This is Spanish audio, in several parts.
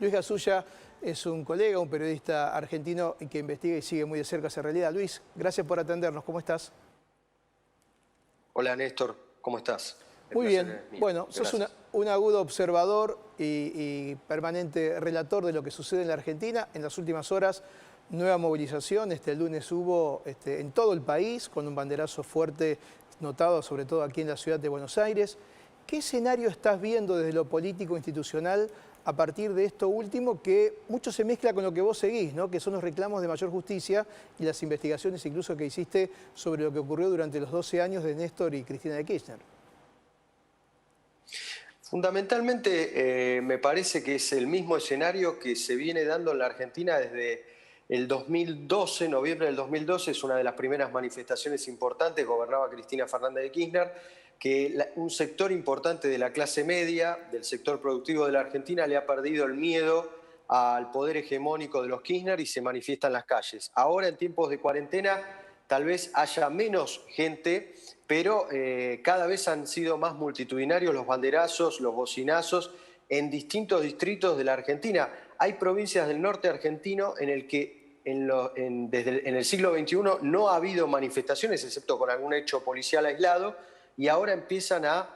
Luis Gasulla es un colega, un periodista argentino que investiga y sigue muy de cerca esa realidad. Luis, gracias por atendernos. ¿Cómo estás? Hola Néstor, ¿cómo estás? El Muy placer bien. es mío. Bueno, sos un agudo observador y permanente relator de lo que sucede en la Argentina. En las últimas horas, nueva movilización. El lunes hubo en todo el país, con un banderazo fuerte notado, sobre todo aquí en la ciudad de Buenos Aires. ¿Qué escenario estás viendo desde lo político institucional a partir de esto último, que mucho se mezcla con lo que vos seguís, ¿no? Que son los reclamos de mayor justicia y las investigaciones incluso que hiciste sobre lo que ocurrió durante los 12 años de Néstor y Cristina de Kirchner? Fundamentalmente me parece que es el mismo escenario que se viene dando en la Argentina desde el 2012, noviembre del 2012, es una de las primeras manifestaciones importantes, gobernaba Cristina Fernández de Kirchner, que un sector importante de la clase media, del sector productivo de la Argentina, le ha perdido el miedo al poder hegemónico de los Kirchner y se manifiesta en las calles. Ahora, en tiempos de cuarentena, tal vez haya menos gente, pero cada vez han sido más multitudinarios los banderazos, los bocinazos en distintos distritos de la Argentina. Hay provincias del norte argentino en el que en el siglo XXI no ha habido manifestaciones, excepto con algún hecho policial aislado, y ahora empiezan a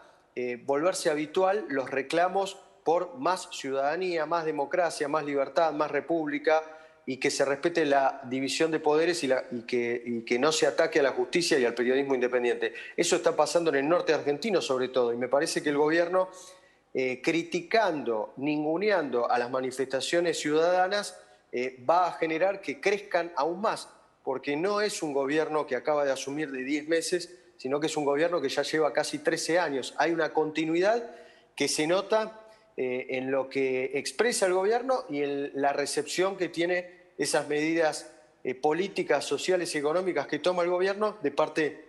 volverse habitual los reclamos por más ciudadanía, más democracia, más libertad, más república, y que se respete la división de poderes y que no se ataque a la justicia y al periodismo independiente. Eso está pasando en el norte argentino sobre todo, y me parece que el gobierno, criticando, ninguneando a las manifestaciones ciudadanas, va a generar que crezcan aún más, porque no es un gobierno que acaba de asumir de 10 meses, sino que es un gobierno que ya lleva casi 13 años. Hay una continuidad que se nota en lo que expresa el gobierno y en la recepción que tiene esas medidas políticas, sociales y económicas que toma el gobierno de parte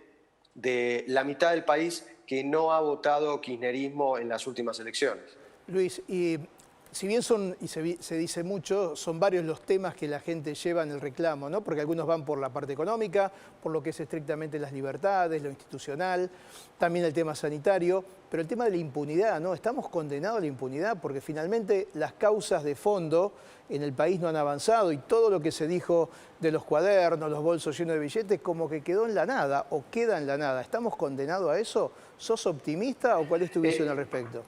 de la mitad del país que no ha votado kirchnerismo en las últimas elecciones. Luis, y si bien son, y se dice mucho, son varios los temas que la gente lleva en el reclamo, ¿no? Porque algunos van por la parte económica, por lo que es estrictamente las libertades, lo institucional, también el tema sanitario, pero el tema de la impunidad, ¿no? Estamos condenados a la impunidad porque finalmente las causas de fondo en el país no han avanzado y todo lo que se dijo de los cuadernos, los bolsos llenos de billetes, como que quedó en la nada o queda en la nada. ¿Estamos condenados a eso? ¿Sos optimista o cuál es tu visión al respecto?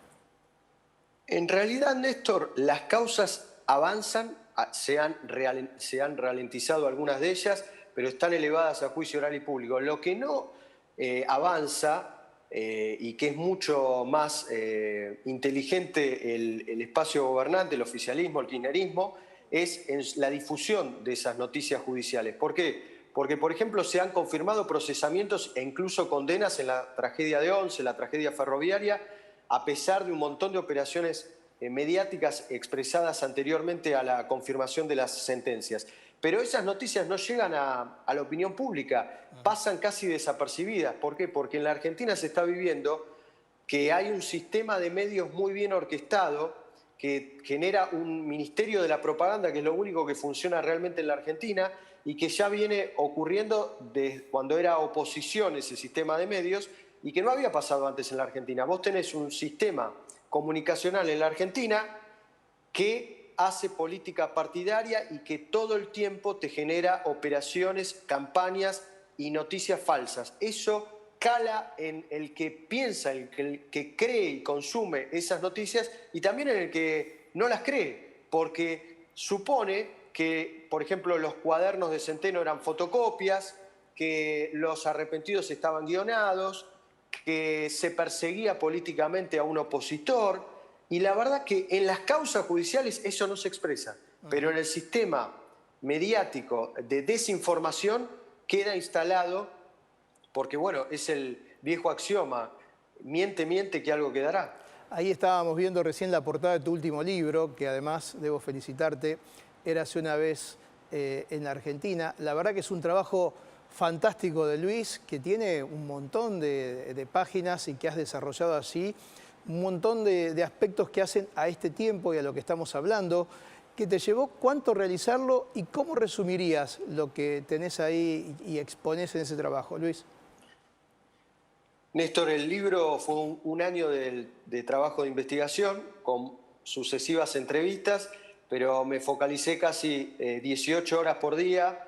En realidad, Néstor, las causas avanzan, se han ralentizado algunas de ellas, pero están elevadas a juicio oral y público. Lo que no avanza y que es mucho más inteligente el espacio gobernante, el oficialismo, el kirchnerismo, es en la difusión de esas noticias judiciales. ¿Por qué? Porque, por ejemplo, se han confirmado procesamientos e incluso condenas en la tragedia de Once, la tragedia ferroviaria, a pesar de un montón de operaciones mediáticas expresadas anteriormente a la confirmación de las sentencias. Pero esas noticias no llegan a la opinión pública, pasan casi desapercibidas. ¿Por qué? Porque en la Argentina se está viviendo que hay un sistema de medios muy bien orquestado que genera un ministerio de la propaganda, que es lo único que funciona realmente en la Argentina y que ya viene ocurriendo desde cuando era oposición ese sistema de medios y que no había pasado antes en la Argentina. Vos tenés un sistema comunicacional en la Argentina que hace política partidaria y que todo el tiempo te genera operaciones, campañas y noticias falsas. Eso cala en el que piensa, el que cree y consume esas noticias y también en el que no las cree, porque supone que, por ejemplo, los cuadernos de Centeno eran fotocopias, que los arrepentidos estaban guionados, que se perseguía políticamente a un opositor, y la verdad que en las causas judiciales eso no se expresa, pero en el sistema mediático de desinformación queda instalado, porque bueno, es el viejo axioma, miente, miente que algo quedará. Ahí estábamos viendo recién la portada de tu último libro, que además debo felicitarte, Érase una vez en la Argentina. La verdad que es un trabajo fantástico de Luis, que tiene un montón de páginas y que has desarrollado así, un montón de aspectos que hacen a este tiempo y a lo que estamos hablando. ¿Qué te llevó cuánto realizarlo y cómo resumirías lo que tenés ahí y exponés en ese trabajo, Luis? Néstor, el libro fue un año de trabajo de investigación con sucesivas entrevistas, pero me focalicé casi 18 horas por día,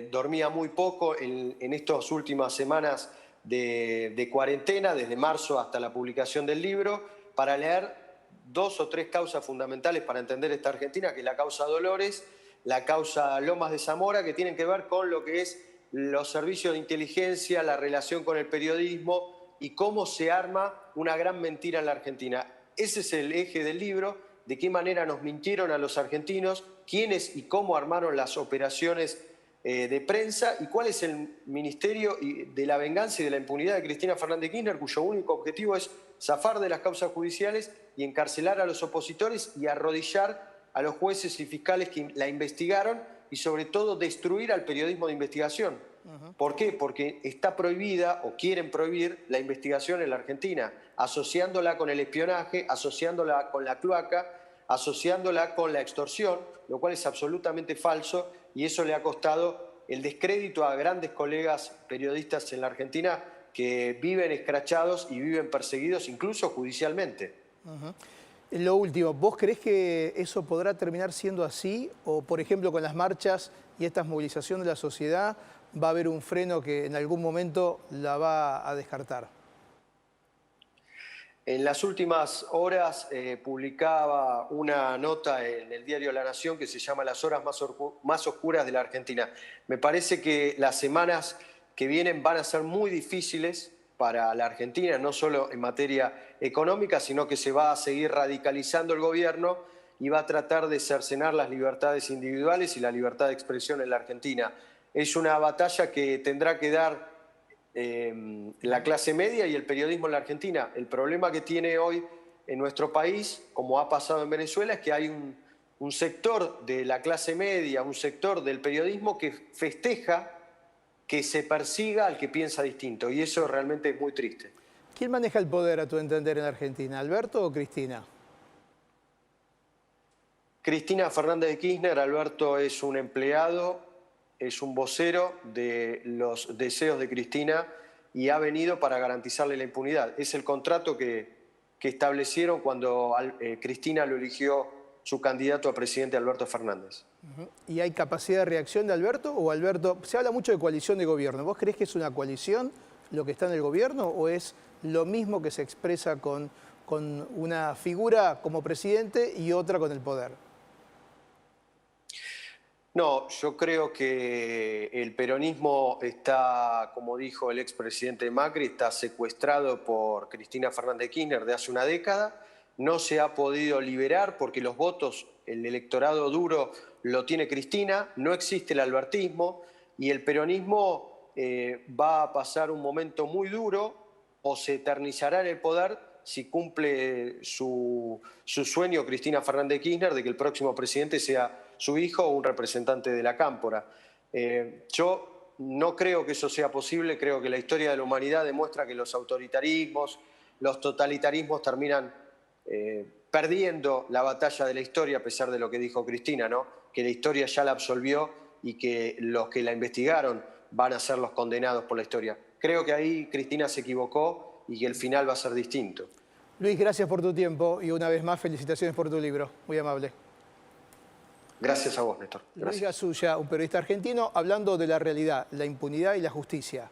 dormía muy poco en estas últimas semanas de cuarentena, desde marzo hasta la publicación del libro, para leer 2 o 3 causas fundamentales para entender esta Argentina, que es la causa Dolores, la causa Lomas de Zamora, que tienen que ver con lo que es los servicios de inteligencia, la relación con el periodismo y cómo se arma una gran mentira en la Argentina. Ese es el eje del libro, de qué manera nos mintieron a los argentinos, quiénes y cómo armaron las operaciones de prensa y cuál es el ministerio de la venganza y de la impunidad de Cristina Fernández de Kirchner, cuyo único objetivo es zafar de las causas judiciales y encarcelar a los opositores y arrodillar a los jueces y fiscales que la investigaron y sobre todo destruir al periodismo de investigación. ¿Por qué? Porque está prohibida o quieren prohibir la investigación en la Argentina, asociándola con el espionaje, asociándola con la cloaca, asociándola con la extorsión, lo cual es absolutamente falso y eso le ha costado el descrédito a grandes colegas periodistas en la Argentina que viven escrachados y viven perseguidos incluso judicialmente. Lo último, ¿vos creés que eso podrá terminar siendo así? O, por ejemplo, con las marchas y estas movilizaciones de la sociedad, ¿va a haber un freno que en algún momento la va a descartar? En las últimas horas publicaba una nota en el diario La Nación que se llama Las horas más oscuras de la Argentina. Me parece que las semanas que vienen van a ser muy difíciles para la Argentina, no solo en materia económica, sino que se va a seguir radicalizando el gobierno y va a tratar de cercenar las libertades individuales y la libertad de expresión en la Argentina. Es una batalla que tendrá que dar la clase media y el periodismo en la Argentina. El problema que tiene hoy en nuestro país, como ha pasado en Venezuela, es que hay un sector de la clase media, un sector del periodismo que festeja que se persiga al que piensa distinto, y eso realmente es muy triste. ¿Quién maneja el poder, a tu entender, en Argentina, Alberto o Cristina? Cristina Fernández de Kirchner. Alberto es un empleado, es un vocero de los deseos de Cristina y ha venido para garantizarle la impunidad. Es el contrato que establecieron cuando Cristina lo eligió su candidato a presidente, Alberto Fernández. ¿Y hay capacidad de reacción de Alberto? O Alberto, se habla mucho de coalición de gobierno. ¿Vos creés que es una coalición lo que está en el gobierno o es lo mismo que se expresa con una figura como presidente y otra con el poder? No, yo creo que el peronismo está, como dijo el expresidente Macri, está secuestrado por Cristina Fernández de Kirchner de hace una década. No se ha podido liberar porque los votos, el electorado duro lo tiene Cristina, no existe el albertismo y el peronismo va a pasar un momento muy duro o se eternizará en el poder si cumple su sueño Cristina Fernández de Kirchner de que el próximo presidente sea su hijo o un representante de la cámpora. Yo no creo que eso sea posible, creo que la historia de la humanidad demuestra que los autoritarismos, los totalitarismos terminan perdiendo la batalla de la historia, a pesar de lo que dijo Cristina, ¿no? Que la historia ya la absolvió y que los que la investigaron van a ser los condenados por la historia. Creo que ahí Cristina se equivocó y que el final va a ser distinto. Luis, gracias por tu tiempo y una vez más felicitaciones por tu libro. Muy amable. Gracias a vos, Néstor. Luis Gasulla, un periodista argentino, hablando de la realidad, la impunidad y la justicia.